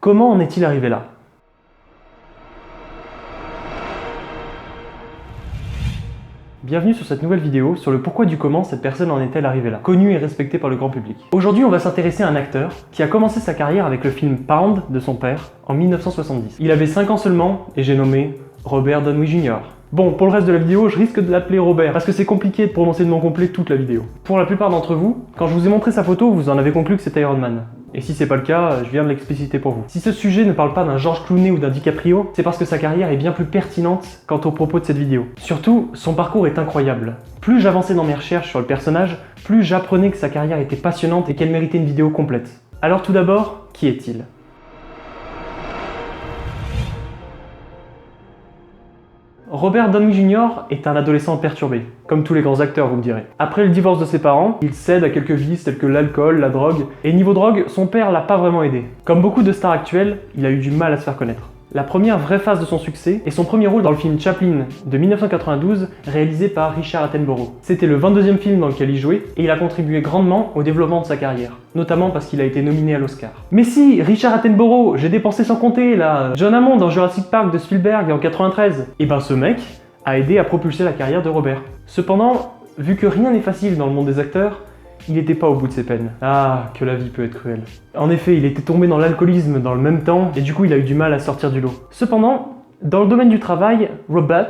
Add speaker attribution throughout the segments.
Speaker 1: Comment en est-il arrivé là? Bienvenue sur cette nouvelle vidéo sur le pourquoi du comment cette personne en est-elle arrivée là, connue et respectée par le grand public. Aujourd'hui, on va s'intéresser à un acteur qui a commencé sa carrière avec le film Pound de son père en 1970. Il avait 5 ans seulement et j'ai nommé Robert Downey Jr. Bon, pour le reste de la vidéo, je risque de l'appeler Robert, parce que c'est compliqué de prononcer le nom complet toute la vidéo. Pour la plupart d'entre vous, quand je vous ai montré sa photo, vous en avez conclu que c'était Iron Man. Et si c'est pas le cas, je viens de l'expliciter pour vous. Si ce sujet ne parle pas d'un George Clooney ou d'un DiCaprio, c'est parce que sa carrière est bien plus pertinente quant aux propos de cette vidéo. Surtout, son parcours est incroyable. Plus j'avançais dans mes recherches sur le personnage, plus j'apprenais que sa carrière était passionnante et qu'elle méritait une vidéo complète. Alors tout d'abord, qui est-il ? Robert Downey Jr. est un adolescent perturbé, comme tous les grands acteurs, vous me direz. Après le divorce de ses parents, il cède à quelques vices tels que l'alcool, la drogue, et niveau drogue, son père l'a pas vraiment aidé. Comme beaucoup de stars actuelles, il a eu du mal à se faire connaître. La première vraie phase de son succès est son premier rôle dans le film Chaplin de 1992, réalisé par Richard Attenborough. C'était le 22e film dans lequel il jouait, et il a contribué grandement au développement de sa carrière, notamment parce qu'il a été nominé à l'Oscar. Mais si, Richard Attenborough, j'ai dépensé sans compter là, John Hammond dans Jurassic Park de Spielberg en 93. Et ben ce mec a aidé à propulser la carrière de Robert. Cependant, vu que rien n'est facile dans le monde des acteurs, il n'était pas au bout de ses peines. Ah, que la vie peut être cruelle. En effet, il était tombé dans l'alcoolisme dans le même temps, et du coup il a eu du mal à sortir du lot. Cependant, dans le domaine du travail, Robert...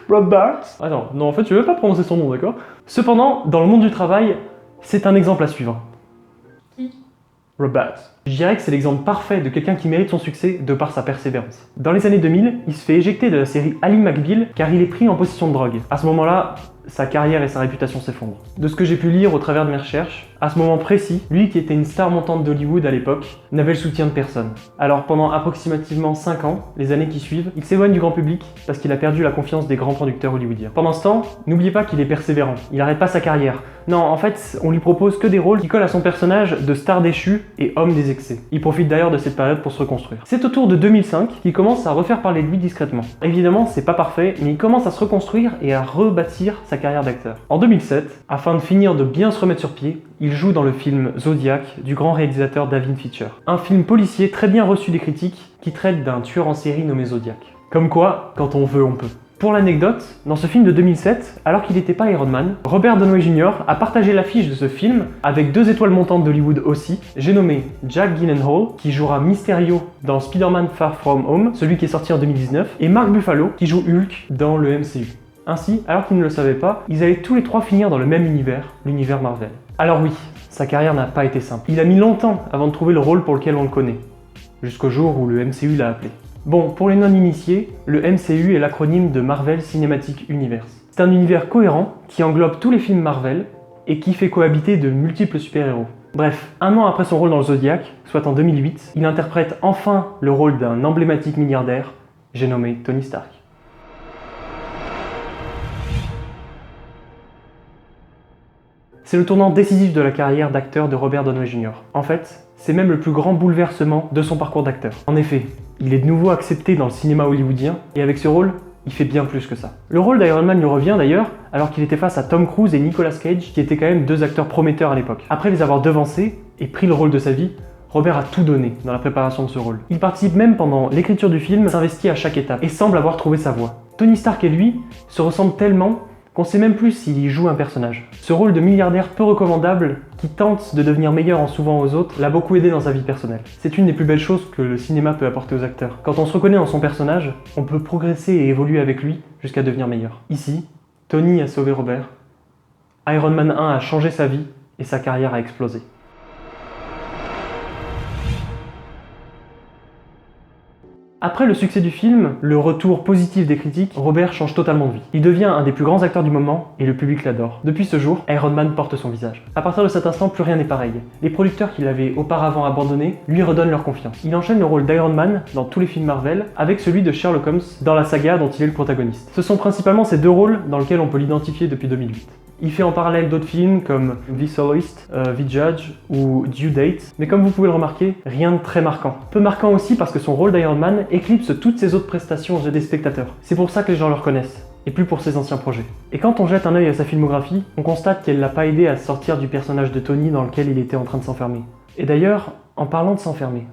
Speaker 1: Robert... Attends, non en fait je veux pas prononcer son nom, d'accord? Cependant, dans le monde du travail, c'est un exemple à suivre.
Speaker 2: Qui?
Speaker 1: Robert. Je dirais que c'est l'exemple parfait de quelqu'un qui mérite son succès de par sa persévérance. Dans les années 2000, il se fait éjecter de la série Ally McBeal car il est pris en possession de drogue. À ce moment-là, sa carrière et sa réputation s'effondrent. De ce que j'ai pu lire au travers de mes recherches, à ce moment précis, lui qui était une star montante d'Hollywood à l'époque, n'avait le soutien de personne. Alors pendant approximativement 5 ans, les années qui suivent, il s'éloigne du grand public parce qu'il a perdu la confiance des grands producteurs hollywoodiens. Pendant ce temps, n'oubliez pas qu'il est persévérant, il n'arrête pas sa carrière. Non, en fait, on lui propose que des rôles qui collent à son personnage de star déchu et homme des excès. Il profite d'ailleurs de cette période pour se reconstruire. C'est autour de 2005 qu'il commence à refaire parler de lui discrètement. Évidemment, c'est pas parfait, mais il commence à se reconstruire et à rebâtir sa carrière d'acteur. En 2007, afin de finir de bien se remettre sur pied, il joue dans le film Zodiac du grand réalisateur David Fincher. Un film policier très bien reçu des critiques qui traite d'un tueur en série nommé Zodiac. Comme quoi, quand on veut, on peut. Pour l'anecdote, dans ce film de 2007, alors qu'il n'était pas Iron Man, Robert Downey Jr. a partagé l'affiche de ce film avec 2 étoiles montantes d'Hollywood aussi. J'ai nommé Jack Gyllenhaal, qui jouera Mysterio dans Spider-Man Far From Home, celui qui est sorti en 2019, et Mark Ruffalo, qui joue Hulk dans le MCU. Ainsi, alors qu'ils ne le savaient pas, ils allaient tous les 3 finir dans le même univers, l'univers Marvel. Alors oui, sa carrière n'a pas été simple. Il a mis longtemps avant de trouver le rôle pour lequel on le connaît, jusqu'au jour où le MCU l'a appelé. Bon, pour les non-initiés, le MCU est l'acronyme de Marvel Cinematic Universe. C'est un univers cohérent qui englobe tous les films Marvel et qui fait cohabiter de multiples super-héros. Bref, 1 an après son rôle dans le Zodiac, soit en 2008, il interprète enfin le rôle d'un emblématique milliardaire, j'ai nommé Tony Stark. C'est le tournant décisif de la carrière d'acteur de Robert Downey Jr. En fait, c'est même le plus grand bouleversement de son parcours d'acteur. En effet, il est de nouveau accepté dans le cinéma hollywoodien, et avec ce rôle, il fait bien plus que ça. Le rôle d'Iron Man lui revient d'ailleurs, alors qu'il était face à Tom Cruise et Nicolas Cage, qui étaient quand même 2 acteurs prometteurs à l'époque. Après les avoir devancés et pris le rôle de sa vie, Robert a tout donné dans la préparation de ce rôle. Il participe même pendant l'écriture du film, s'investit à chaque étape, et semble avoir trouvé sa voie. Tony Stark et lui se ressemblent tellement qu'on sait même plus s'il y joue un personnage. Ce rôle de milliardaire peu recommandable, qui tente de devenir meilleur en s'ouvrant aux autres, l'a beaucoup aidé dans sa vie personnelle. C'est une des plus belles choses que le cinéma peut apporter aux acteurs. Quand on se reconnaît dans son personnage, on peut progresser et évoluer avec lui jusqu'à devenir meilleur. Ici, Tony a sauvé Robert, Iron Man 1 a changé sa vie et sa carrière a explosé. Après le succès du film, le retour positif des critiques, Robert change totalement de vie. Il devient un des plus grands acteurs du moment et le public l'adore. Depuis ce jour, Iron Man porte son visage. À partir de cet instant, plus rien n'est pareil. Les producteurs qui l'avaient auparavant abandonné lui redonnent leur confiance. Il enchaîne le rôle d'Iron Man dans tous les films Marvel avec celui de Sherlock Holmes dans la saga dont il est le protagoniste. Ce sont principalement ces 2 rôles dans lesquels on peut l'identifier depuis 2008. Il fait en parallèle d'autres films comme The Soloist, The Judge ou Due Date, mais comme vous pouvez le remarquer, rien de très marquant. Peu marquant aussi parce que son rôle d'Iron Man éclipse toutes ses autres prestations aux yeux des spectateurs. C'est pour ça que les gens le reconnaissent. et plus pour ses anciens projets. Et quand on jette un œil à sa filmographie, on constate qu'elle l'a pas aidé à sortir du personnage de Tony dans lequel il était en train de s'enfermer. Et d'ailleurs, en parlant de s'enfermer,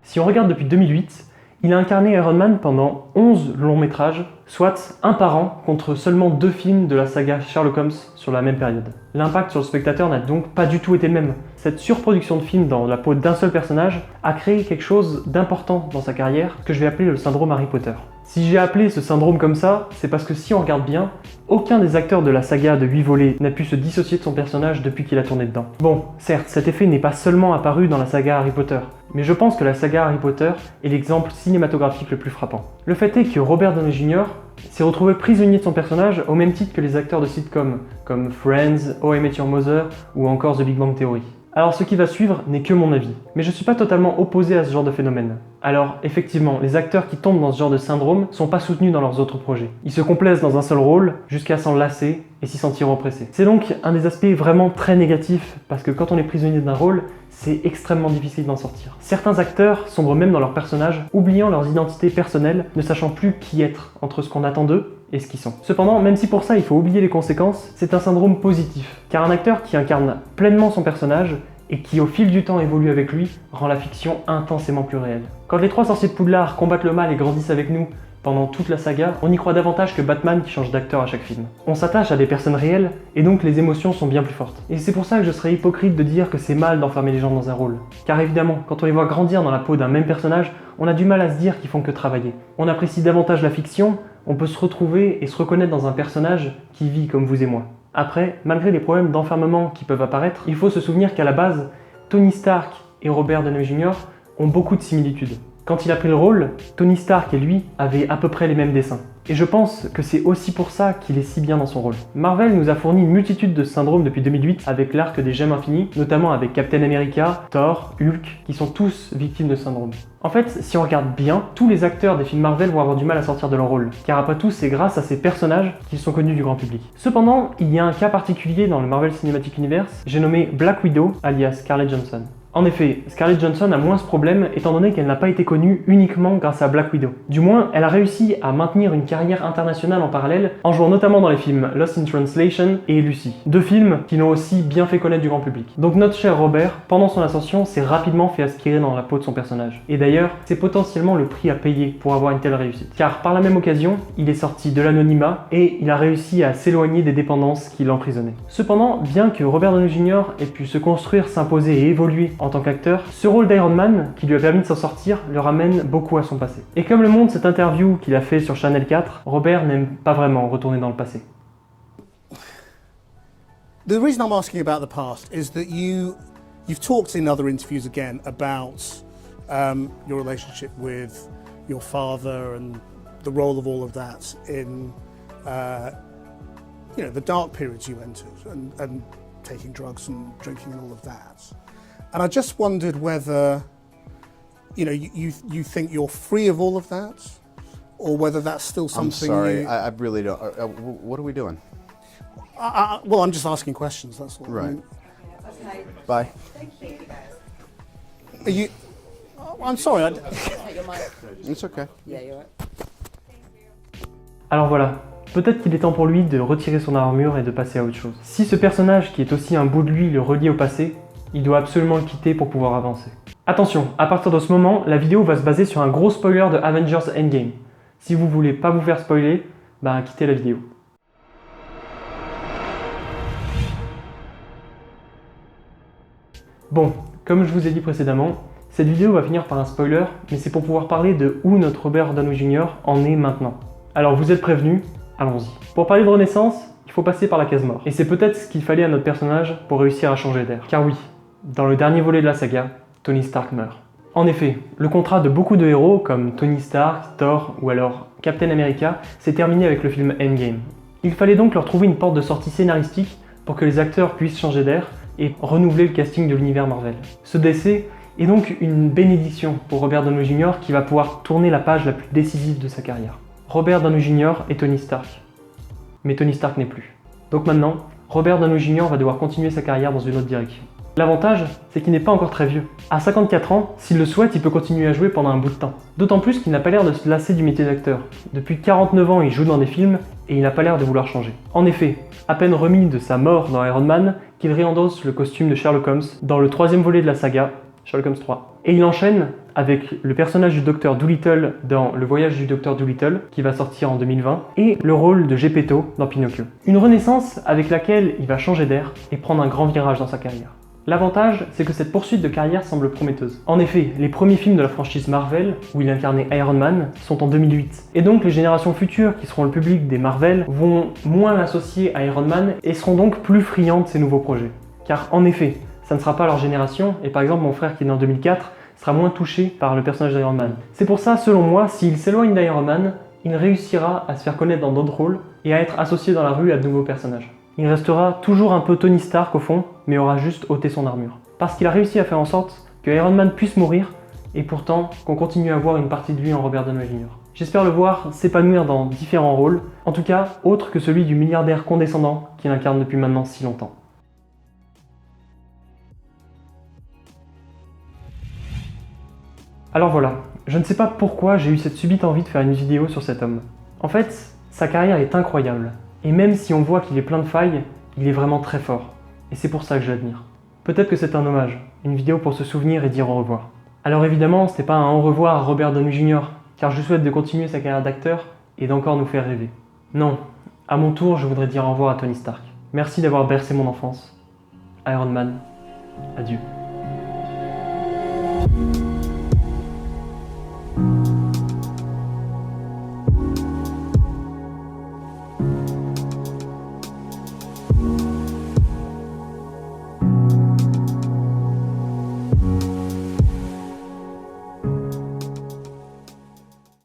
Speaker 1: si on regarde depuis 2008, il a incarné Iron Man pendant 11 longs métrages, soit un par an, contre seulement 2 films de la saga Sherlock Holmes sur la même période. L'impact sur le spectateur n'a donc pas du tout été le même. Cette surproduction de films dans la peau d'un seul personnage a créé quelque chose d'important dans sa carrière que je vais appeler le syndrome Harry Potter. Si j'ai appelé ce syndrome comme ça, c'est parce que si on regarde bien, aucun des acteurs de la saga de 8 volets n'a pu se dissocier de son personnage depuis qu'il a tourné dedans. Bon, certes, cet effet n'est pas seulement apparu dans la saga Harry Potter, mais je pense que la saga Harry Potter est l'exemple cinématographique le plus frappant. Le fait est que Robert Downey Jr. s'est retrouvé prisonnier de son personnage au même titre que les acteurs de sitcoms comme Friends, How I Met Your Mother ou encore The Big Bang Theory. Alors ce qui va suivre n'est que mon avis, mais je suis pas totalement opposé à ce genre de phénomène. Alors effectivement, les acteurs qui tombent dans ce genre de syndrome sont pas soutenus dans leurs autres projets. Ils se complaisent dans un seul rôle jusqu'à s'en lasser et s'y sentir oppressés. C'est donc un des aspects vraiment très négatifs parce que quand on est prisonnier d'un rôle, c'est extrêmement difficile d'en sortir. Certains acteurs sombrent même dans leur personnage, oubliant leurs identités personnelles, ne sachant plus qui être entre ce qu'on attend d'eux et ce qu'ils sont. Cependant, même si pour ça il faut oublier les conséquences, c'est un syndrome positif, car un acteur qui incarne pleinement son personnage et qui au fil du temps évolue avec lui, rend la fiction intensément plus réelle. Quand les 3 sorciers de Poudlard combattent le mal et grandissent avec nous pendant toute la saga, on y croit davantage que Batman qui change d'acteur à chaque film. On s'attache à des personnes réelles, et donc les émotions sont bien plus fortes. Et c'est pour ça que je serais hypocrite de dire que c'est mal d'enfermer les gens dans un rôle. Car évidemment, quand on les voit grandir dans la peau d'un même personnage, on a du mal à se dire qu'ils font que travailler. On apprécie davantage la fiction, on peut se retrouver et se reconnaître dans un personnage qui vit comme vous et moi. Après, malgré les problèmes d'enfermement qui peuvent apparaître, il faut se souvenir qu'à la base, Tony Stark et Robert Downey Jr. ont beaucoup de similitudes. Quand il a pris le rôle, Tony Stark et lui avaient à peu près les mêmes dessins. Et je pense que c'est aussi pour ça qu'il est si bien dans son rôle. Marvel nous a fourni une multitude de syndromes depuis 2008 avec l'arc des Gemmes Infinies, notamment avec Captain America, Thor, Hulk, qui sont tous victimes de syndrome. En fait, si on regarde bien, tous les acteurs des films Marvel vont avoir du mal à sortir de leur rôle, car après tout, c'est grâce à ces personnages qu'ils sont connus du grand public. Cependant, il y a un cas particulier dans le Marvel Cinematic Universe, j'ai nommé Black Widow, alias Scarlett Johansson. En effet, Scarlett Johansson a moins ce problème étant donné qu'elle n'a pas été connue uniquement grâce à Black Widow. Du moins, elle a réussi à maintenir une carrière internationale en parallèle en jouant notamment dans les films Lost in Translation et Lucy, 2 films qui l'ont aussi bien fait connaître du grand public. Donc notre cher Robert, pendant son ascension, s'est rapidement fait aspirer dans la peau de son personnage. Et d'ailleurs, c'est potentiellement le prix à payer pour avoir une telle réussite. Car par la même occasion, il est sorti de l'anonymat et il a réussi à s'éloigner des dépendances qui l'emprisonnaient. Cependant, bien que Robert Downey Jr. ait pu se construire, s'imposer et évoluer en tant qu'acteur, ce rôle d'Iron Man, qui lui a permis de s'en sortir, le ramène beaucoup à son passé. Et comme le montre cette interview qu'il a fait sur Channel 4, Robert n'aime pas vraiment retourner dans le passé.
Speaker 2: The reason I'm asking about the past is that you've talked in other interviews again about your relationship with your father and the role of all of that in the dark periods you entered and taking drugs and drinking and all of that. And I just wondered whether, you think you're free of all of that, or whether that's still something.
Speaker 3: I'm sorry, I really don't. What are we doing?
Speaker 2: Well, I'm just asking questions. That's all.
Speaker 3: Right.
Speaker 2: I mean,
Speaker 4: Okay.
Speaker 3: Bye.
Speaker 4: Thank you, guys.
Speaker 2: are you? I'm sorry.
Speaker 4: Take your mic.
Speaker 3: It's okay.
Speaker 4: Yeah, you're right.
Speaker 1: Alors voilà, peut-être qu'il est temps pour lui de retirer son armure et de passer à autre chose. Si ce personnage qui est aussi un bout de lui le relie au passé, il doit absolument le quitter pour pouvoir avancer. Attention, à partir de ce moment, la vidéo va se baser sur un gros spoiler de Avengers Endgame. Si vous voulez pas vous faire spoiler, quittez la vidéo. Bon, comme je vous ai dit précédemment, cette vidéo va finir par un spoiler, mais c'est pour pouvoir parler de où notre Robert Downey Jr. en est maintenant. Alors vous êtes prévenus, allons-y. Pour parler de Renaissance, il faut passer par la case mort. Et c'est peut-être ce qu'il fallait à notre personnage pour réussir à changer d'air. Car oui, dans le dernier volet de la saga, Tony Stark meurt. En effet, le contrat de beaucoup de héros comme Tony Stark, Thor ou alors Captain America s'est terminé avec le film Endgame. Il fallait donc leur trouver une porte de sortie scénaristique pour que les acteurs puissent changer d'air et renouveler le casting de l'univers Marvel. Ce décès est donc une bénédiction pour Robert Downey Jr. qui va pouvoir tourner la page la plus décisive de sa carrière. Robert Downey Jr. et Tony Stark. Mais Tony Stark n'est plus. Donc maintenant, Robert Downey Jr. va devoir continuer sa carrière dans une autre direction. L'avantage, c'est qu'il n'est pas encore très vieux. À 54 ans, s'il le souhaite, il peut continuer à jouer pendant un bout de temps. D'autant plus qu'il n'a pas l'air de se lasser du métier d'acteur. Depuis 49 ans, il joue dans des films et il n'a pas l'air de vouloir changer. En effet, à peine remis de sa mort dans Iron Man, qu'il réendosse le costume de Sherlock Holmes dans le 3e volet de la saga, Sherlock Holmes 3. Et il enchaîne avec le personnage du Docteur Dolittle dans Le Voyage du Docteur Dolittle, qui va sortir en 2020, et le rôle de Geppetto dans Pinocchio. Une renaissance avec laquelle il va changer d'air et prendre un grand virage dans sa carrière. L'avantage, c'est que cette poursuite de carrière semble prometteuse. En effet, les premiers films de la franchise Marvel, où il incarnait Iron Man, sont en 2008. Et donc les générations futures, qui seront le public des Marvel, vont moins l'associer à Iron Man et seront donc plus friands de ces nouveaux projets. Car en effet, ça ne sera pas leur génération, et par exemple mon frère qui est né en 2004 sera moins touché par le personnage d'Iron Man. C'est pour ça, selon moi, s'il s'éloigne d'Iron Man, il réussira à se faire connaître dans d'autres rôles et à être associé dans la rue à de nouveaux personnages. Il restera toujours un peu Tony Stark au fond, mais aura juste ôté son armure. Parce qu'il a réussi à faire en sorte que Iron Man puisse mourir, et pourtant qu'on continue à voir une partie de lui en Robert Downey Jr. J'espère le voir s'épanouir dans différents rôles, en tout cas autre que celui du milliardaire condescendant qu'il incarne depuis maintenant si longtemps. Alors voilà, je ne sais pas pourquoi j'ai eu cette subite envie de faire une vidéo sur cet homme. En fait, sa carrière est incroyable, et même si on voit qu'il est plein de failles, il est vraiment très fort, et c'est pour ça que je l'admire. Peut-être que c'est un hommage, une vidéo pour se souvenir et dire au revoir. Alors évidemment, c'était pas un au revoir à Robert Downey Jr., car je souhaite de continuer sa carrière d'acteur et d'encore nous faire rêver. Non, à mon tour, je voudrais dire au revoir à Tony Stark. Merci d'avoir bercé mon enfance. Iron Man, adieu.